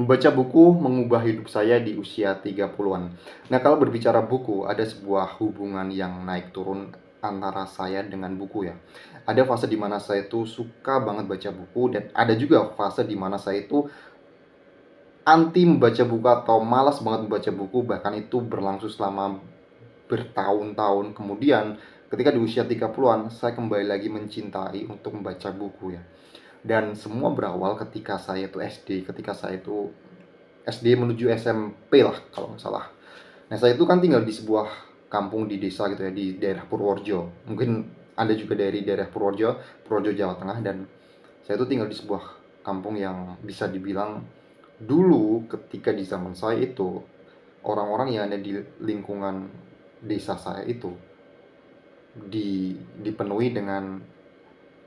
Membaca buku mengubah hidup saya di usia 30-an. Nah, kalau berbicara buku, ada sebuah hubungan yang naik turun antara saya dengan buku ya. Ada fase di mana saya itu suka banget baca buku dan ada juga fase di mana saya itu anti membaca buku atau malas banget membaca buku, bahkan itu berlangsung selama bertahun-tahun. Kemudian ketika di usia 30-an saya kembali lagi mencintai untuk membaca buku ya. Dan semua berawal ketika saya itu SD, ketika saya itu SD menuju SMP lah kalau nggak salah. Nah, saya itu kan tinggal di sebuah kampung di desa gitu ya, di daerah Purworejo. Mungkin Anda juga dari daerah Purworejo, Purworejo Jawa Tengah. Dan saya itu tinggal di sebuah kampung yang bisa dibilang dulu ketika di zaman saya itu, orang-orang yang ada di lingkungan desa saya itu dipenuhi dengan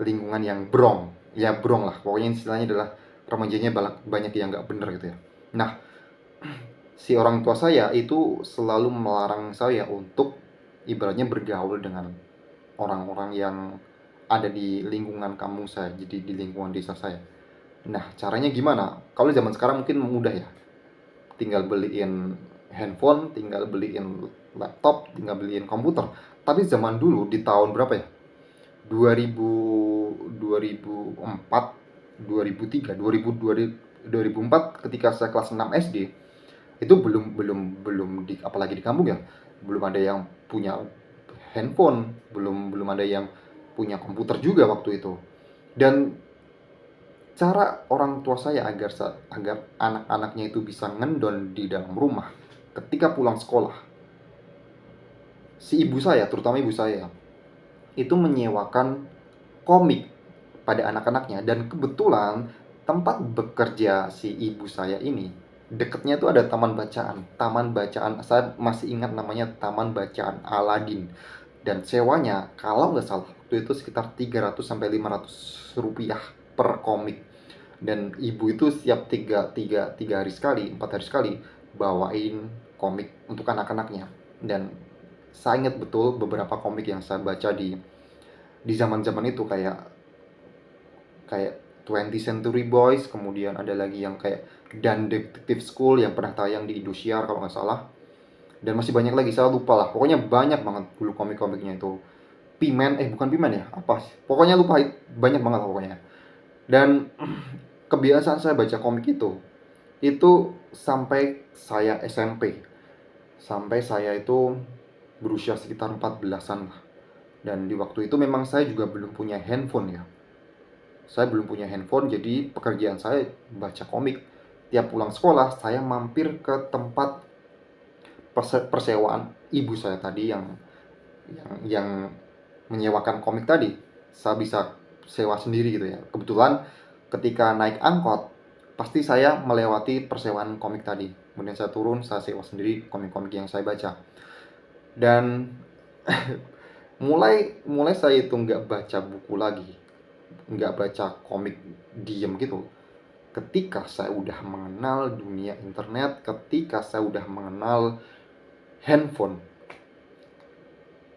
lingkungan yang brong. Ya brong lah, pokoknya istilahnya adalah remajanya banyak yang nggak bener gitu ya. Nah, si orang tua saya itu selalu melarang saya untuk ibaratnya bergaul dengan orang-orang yang ada di lingkungan kampung saya, jadi di lingkungan desa saya. Nah, caranya gimana? Kalau zaman sekarang mungkin mudah ya, tinggal beliin handphone, tinggal beliin laptop, tinggal beliin komputer. Tapi zaman dulu di tahun berapa ya? 2000, 2004, 2003, 2004 ketika saya kelas 6 SD, itu belum belum belum di, apalagi di kampung ya, belum ada yang punya handphone, belum belum ada yang punya komputer juga waktu itu. Dan cara orang tua saya agar anak-anaknya itu bisa ngendon di dalam rumah ketika pulang sekolah, si ibu saya, terutama ibu saya, itu menyewakan komik pada anak-anaknya. Dan kebetulan tempat bekerja si ibu saya ini deketnya tuh ada taman bacaan, saya masih ingat namanya Taman Bacaan Aladin. Dan sewanya kalau nggak salah waktu itu sekitar 300 sampai 500 rupiah per komik. Dan ibu itu setiap tiga hari sekali, 4 hari sekali bawain komik untuk anak-anaknya. Dan saya ingat betul beberapa komik yang saya baca di zaman-zaman itu, kayak kayak 20th Century Boys, kemudian ada lagi yang kayak Dan Detective School yang pernah tayang di Indosiar kalau nggak salah. Dan masih banyak lagi, saya lupa lah. Pokoknya banyak banget dulu komik-komiknya itu. Pimen, bukan Pimen ya, apa sih? Pokoknya lupa, banyak banget pokoknya. Dan kebiasaan saya baca komik itu sampai saya SMP. Sampai saya itu berusia sekitar 14-an lah. Dan di waktu itu memang saya juga belum punya handphone ya. Saya belum punya handphone, jadi pekerjaan saya baca komik. Tiap pulang sekolah, saya mampir ke tempat persewaan ibu saya tadi yang menyewakan komik tadi. Saya bisa sewa sendiri gitu ya. Kebetulan ketika naik angkot, pasti saya melewati persewaan komik tadi. Kemudian saya turun, saya sewa sendiri komik-komik yang saya baca. Dan mulai mulai saya itu nggak baca buku lagi, nggak baca komik diem gitu, ketika saya udah mengenal dunia internet, ketika saya udah mengenal handphone.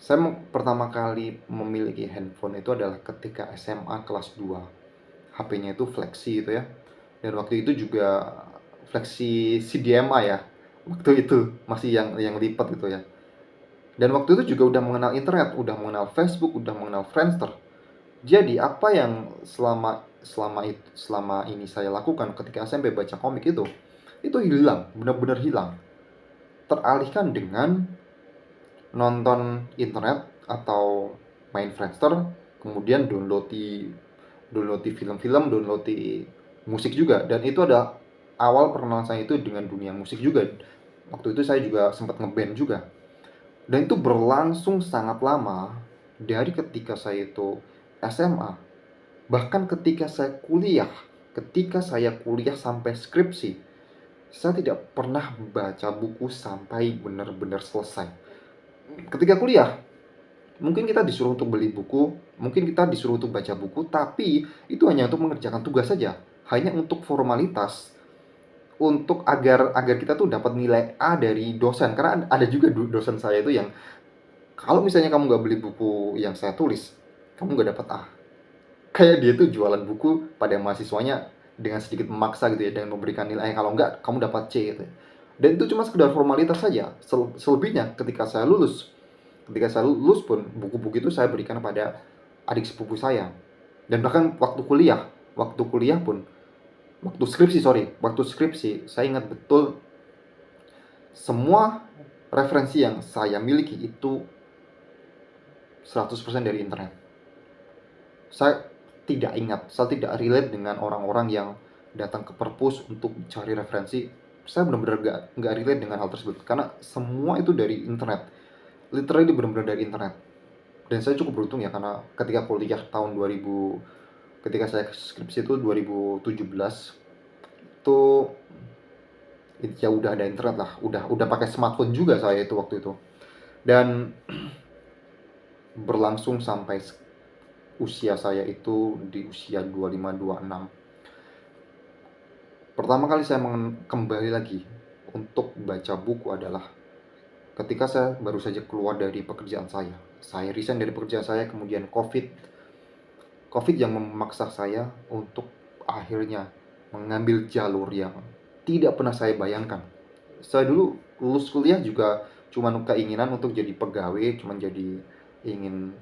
Saya pertama kali memiliki handphone itu adalah ketika SMA kelas 2. HP-nya itu Flexi itu ya. Dan waktu itu juga Flexi CDMA ya. Waktu itu masih yang lipat itu ya. Dan waktu itu juga udah mengenal internet, udah mengenal Facebook, udah mengenal Friendster. Jadi apa yang selama ini saya lakukan ketika SMP baca komik itu hilang, benar-benar hilang. Teralihkan dengan nonton internet atau main Friendster, kemudian download film-film, download musik juga. Dan itu ada awal perkenalan saya itu dengan dunia musik juga. Waktu itu saya juga sempat ngeband juga. Dan itu berlangsung sangat lama, dari ketika saya itu SMA, bahkan ketika saya kuliah sampai skripsi, saya tidak pernah baca buku sampai benar-benar selesai. Ketika kuliah, mungkin kita disuruh untuk beli buku, mungkin kita disuruh untuk baca buku, tapi itu hanya untuk mengerjakan tugas saja, hanya untuk formalitas, untuk agar agar kita tuh dapat nilai A dari dosen. Karena ada juga dosen saya itu yang, kalau misalnya kamu nggak beli buku yang saya tulis, kamu nggak dapat A. Kayak dia tuh jualan buku pada mahasiswanya dengan sedikit memaksa gitu ya, dengan memberikan nilai, kalau enggak kamu dapat C gitu ya. Dan itu cuma sekedar formalitas saja. Selebihnya ketika saya lulus pun buku-buku itu saya berikan kepada adik sepupu saya. Dan bahkan waktu kuliah pun, waktu skripsi saya ingat betul semua referensi yang saya miliki itu 100% dari internet. Saya saya tidak relate dengan orang-orang yang datang ke perpus untuk cari referensi. Saya benar-benar nggak relate dengan hal tersebut karena semua itu dari internet, literally benar-benar dari internet. Dan saya cukup beruntung ya, karena ketika kuliah tahun 2000, ketika saya skripsi itu 2017, itu ya udah ada internet lah, udah pakai smartphone juga saya itu waktu itu. Dan berlangsung sampai usia saya itu di usia 25-26. Pertama kali saya kembali lagi untuk baca buku adalah ketika saya baru saja keluar dari pekerjaan saya. Saya resign dari pekerjaan saya, kemudian COVID yang memaksa saya untuk akhirnya mengambil jalur yang tidak pernah saya bayangkan. Saya dulu lulus kuliah juga cuma keinginan untuk jadi pegawai, cuma ingin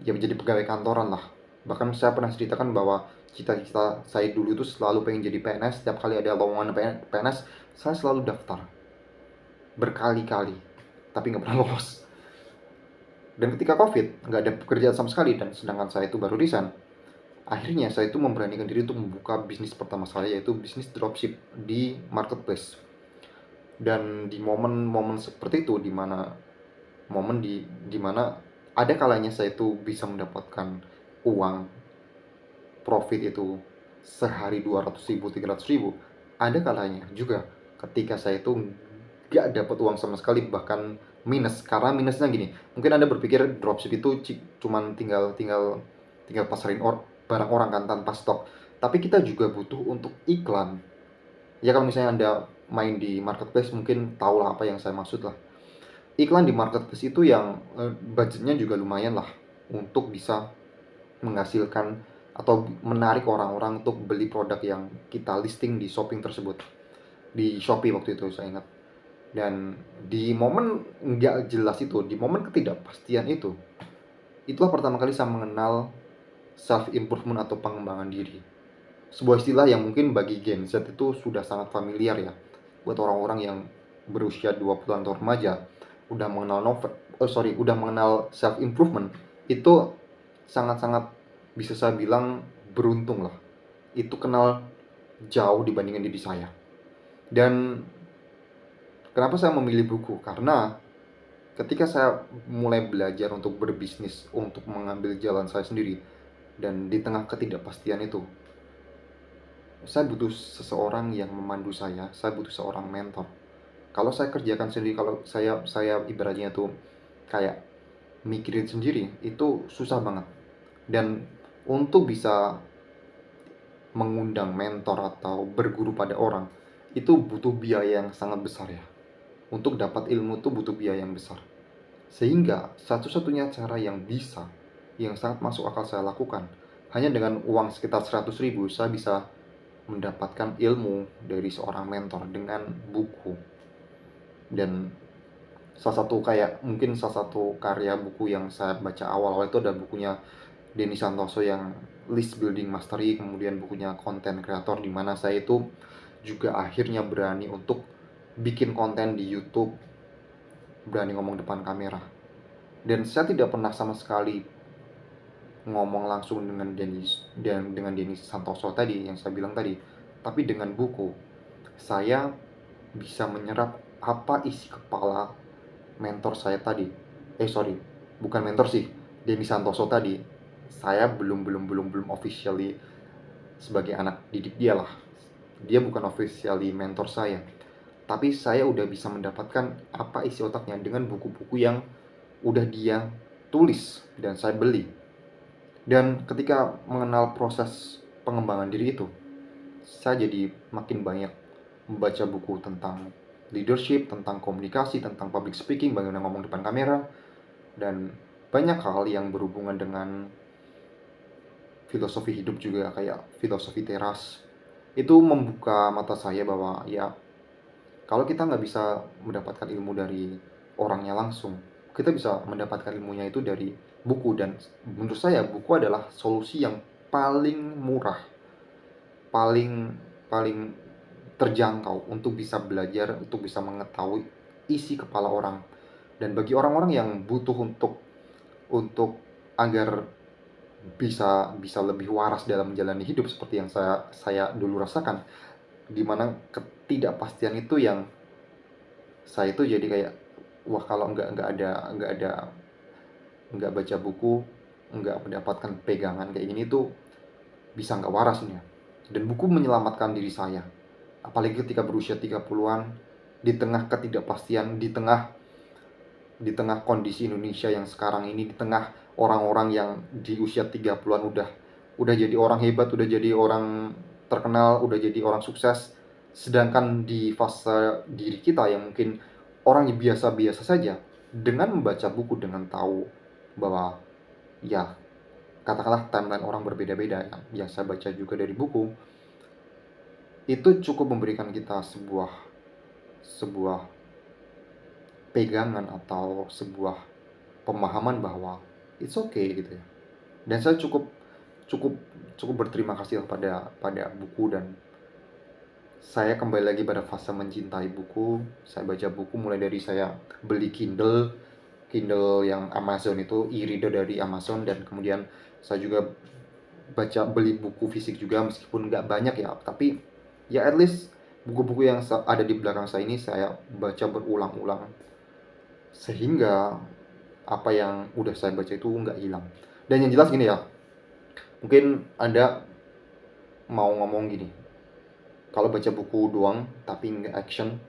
menjadi pegawai kantoran lah. Bahkan saya pernah ceritakan bahwa cita-cita saya dulu itu selalu pengen jadi PNS. Setiap kali ada lowongan PNS, saya selalu daftar berkali-kali, tapi nggak pernah lolos. Dan ketika COVID, nggak ada pekerjaan sama sekali, dan sedangkan saya itu baru resign, akhirnya saya itu memberanikan diri untuk membuka bisnis pertama saya, yaitu bisnis dropship di marketplace. Dan di momen-momen seperti itu, di mana ada kalanya saya itu bisa mendapatkan uang profit itu sehari 200.000, 300.000. Ada kalanya juga ketika saya itu gak dapat uang sama sekali, bahkan minus. Karena minusnya gini, mungkin Anda berpikir dropship itu cuman tinggal pasarin barang orang kan tanpa stok. Tapi kita juga butuh untuk iklan. Ya kalau misalnya Anda main di marketplace mungkin tahulah apa yang saya maksud lah. Iklan di marketplace itu yang budgetnya juga lumayan lah untuk bisa menghasilkan atau menarik orang-orang untuk beli produk yang kita listing di shopping tersebut, di Shopee waktu itu saya ingat. Dan di momen nggak jelas itu, di momen ketidakpastian itu, itulah pertama kali saya mengenal self improvement atau pengembangan diri. Sebuah istilah yang mungkin bagi Gen Z itu sudah sangat familiar ya. Buat orang-orang yang berusia 20-an atau remaja, udah mengenal udah mengenal self improvement, itu sangat-sangat bisa saya bilang beruntung lah. Itu kenal jauh dibandingkan diri saya. Dan kenapa saya memilih buku? Karena ketika saya mulai belajar untuk berbisnis, untuk mengambil jalan saya sendiri, dan di tengah ketidakpastian itu, saya butuh seseorang yang memandu saya butuh seorang mentor. Kalau saya kerjakan sendiri, kalau saya ibaratnya tuh kayak mikirin sendiri, itu susah banget. Dan untuk bisa mengundang mentor atau berguru pada orang, itu butuh biaya yang sangat besar ya. Untuk dapat ilmu itu butuh biaya yang besar. Sehingga satu-satunya cara yang sangat masuk akal saya lakukan, hanya dengan uang sekitar 100.000 saya bisa mendapatkan ilmu dari seorang mentor dengan buku. Dan salah satu karya buku yang saya baca awal-awal itu ada bukunya Denny Santoso yang List Building Mastery, kemudian bukunya Content Creator, di mana saya itu juga akhirnya berani untuk bikin konten di YouTube, berani ngomong depan kamera. Dan saya tidak pernah sama sekali ngomong langsung dengan Denny Santoso tadi yang saya bilang tadi, tapi dengan buku saya bisa menyerap apa isi kepala mentor saya tadi. Bukan mentor sih, Denny Santoso tadi. Saya belum officially sebagai anak didik dia lah. Dia bukan officially mentor saya. Tapi saya udah bisa mendapatkan apa isi otaknya dengan buku-buku yang udah dia tulis dan saya beli. Dan ketika mengenal proses pengembangan diri itu, saya jadi makin banyak membaca buku tentang leadership, tentang komunikasi, tentang public speaking, bagaimana ngomong depan kamera, dan banyak hal yang berhubungan dengan filosofi hidup juga, kayak filosofi teras, Itu membuka mata saya bahwa ya kalau kita nggak bisa mendapatkan ilmu dari orangnya langsung, kita bisa mendapatkan ilmunya itu dari buku. Dan menurut saya buku adalah solusi yang paling murah, paling paling terjangkau untuk bisa belajar, untuk bisa mengetahui isi kepala orang. Dan bagi orang-orang yang butuh untuk agar bisa bisa lebih waras dalam menjalani hidup seperti yang saya dulu rasakan, dimana ketidakpastian itu yang saya itu jadi kayak, wah kalau nggak baca buku, nggak mendapatkan pegangan kayak gini tuh bisa nggak waras nih ya. Dan buku menyelamatkan diri saya, apalagi ketika berusia 30-an, di tengah ketidakpastian, di tengah kondisi Indonesia yang sekarang ini, di tengah orang-orang yang di usia 30-an udah jadi orang hebat, udah jadi orang terkenal, udah jadi orang sukses. Sedangkan di fase diri kita yang mungkin orang yang biasa-biasa saja, dengan membaca buku, dengan tahu bahwa ya katakanlah timeline orang berbeda-beda, yang saya baca juga dari buku, itu cukup memberikan kita sebuah sebuah pegangan atau sebuah pemahaman bahwa it's okay gitu ya. Dan saya cukup cukup cukup berterima kasih pada buku. Dan saya kembali lagi pada fase mencintai buku. Saya baca buku mulai dari saya beli Kindle Kindle yang Amazon itu, e-reader dari Amazon. Dan kemudian saya juga beli buku fisik juga, meskipun nggak banyak ya, tapi ya at least buku-buku yang ada di belakang saya ini saya baca berulang-ulang, sehingga apa yang udah saya baca itu nggak hilang. Dan yang jelas gini ya, mungkin Anda mau ngomong gini, kalau baca buku doang tapi nggak action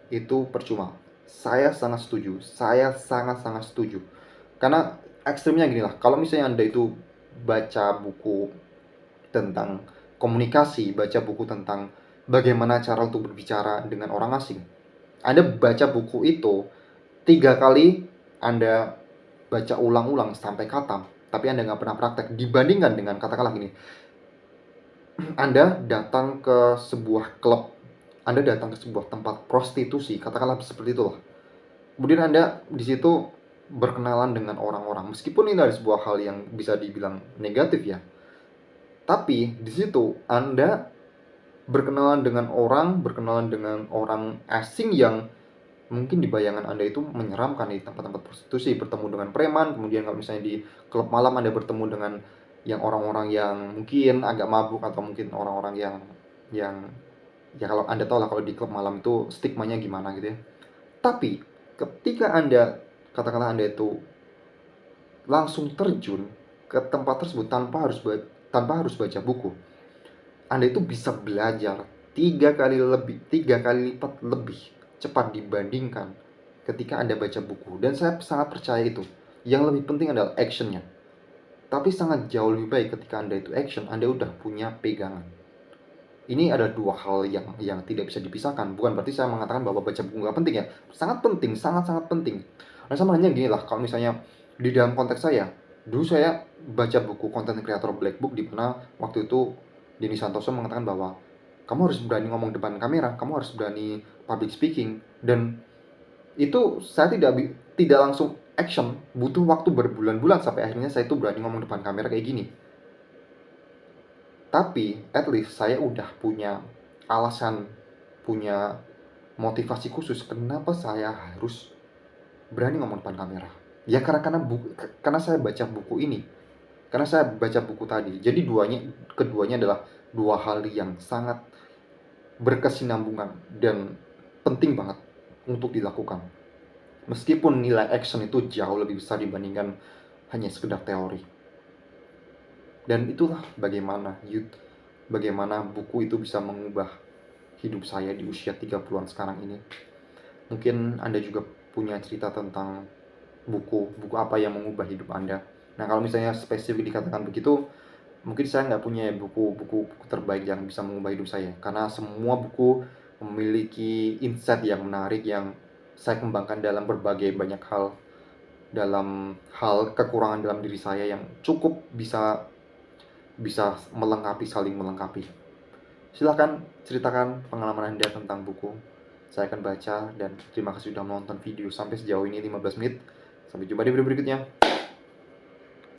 itu percuma. Saya sangat setuju, saya sangat-sangat setuju. Karena ekstrimnya gini lah, kalau misalnya Anda itu baca buku tentang komunikasi, baca buku tentang bagaimana cara untuk berbicara dengan orang asing, Anda baca buku itu 3 kali, Anda baca ulang-ulang sampai khatam, tapi Anda nggak pernah praktek. Dibandingkan dengan, katakanlah gini, Anda datang ke sebuah klub, Anda datang ke sebuah tempat prostitusi, katakanlah seperti itu lah. Kemudian Anda di situ berkenalan dengan orang-orang, meskipun ini ada sebuah hal yang bisa dibilang negatif ya, tapi di situ Anda berkenalan dengan orang asing yang mungkin di bayangan Anda itu menyeramkan. Di tempat-tempat prostitusi bertemu dengan preman, kemudian kalau misalnya di klub malam Anda bertemu dengan yang orang-orang yang mungkin agak mabuk, atau mungkin orang-orang yang ya kalau Anda tahu lah kalau di klub malam itu stigmanya gimana gitu ya. Tapi ketika Anda, katakanlah Anda itu langsung terjun ke tempat tersebut tanpa harus baca buku, Anda itu bisa belajar 3 kali lipat lebih cepat dibandingkan ketika Anda baca buku. Dan saya sangat percaya itu. Yang lebih penting adalah actionnya. Tapi sangat jauh lebih baik ketika Anda itu action, Anda udah punya pegangan. Ini ada dua hal yang tidak bisa dipisahkan. Bukan berarti saya mengatakan bahwa baca buku nggak penting ya. Sangat penting, sangat-sangat penting. Nah, sama hanya gini lah, kalau misalnya di dalam konteks saya, dulu saya baca buku Content Creator Black Book, di mana waktu itu Denny Santoso mengatakan bahwa kamu harus berani ngomong depan kamera, kamu harus berani public speaking. Dan itu saya tidak langsung action, butuh waktu berbulan-bulan sampai akhirnya saya itu berani ngomong depan kamera kayak gini. Tapi at least saya udah punya alasan, punya motivasi khusus kenapa saya harus berani ngomong depan kamera. Ya karena saya baca buku ini, karena saya baca buku tadi. Jadi keduanya adalah dua hal yang sangat berkesinambungan dan penting banget untuk dilakukan. Meskipun nilai action itu jauh lebih besar dibandingkan hanya sekedar teori. Dan itulah bagaimana buku itu bisa mengubah hidup saya di usia 30-an sekarang ini. Mungkin Anda juga punya cerita tentang buku apa yang mengubah hidup Anda. Nah, kalau misalnya spesifik dikatakan begitu, mungkin saya nggak punya buku terbaik yang bisa mengubah hidup saya. Karena semua buku memiliki insight yang menarik yang saya kembangkan dalam berbagai banyak hal. Dalam hal kekurangan dalam diri saya yang cukup bisa saling melengkapi. Silahkan ceritakan pengalaman Anda tentang buku. Saya akan baca dan terima kasih sudah menonton video sampai sejauh ini 15 menit. Sampai jumpa di video berikutnya.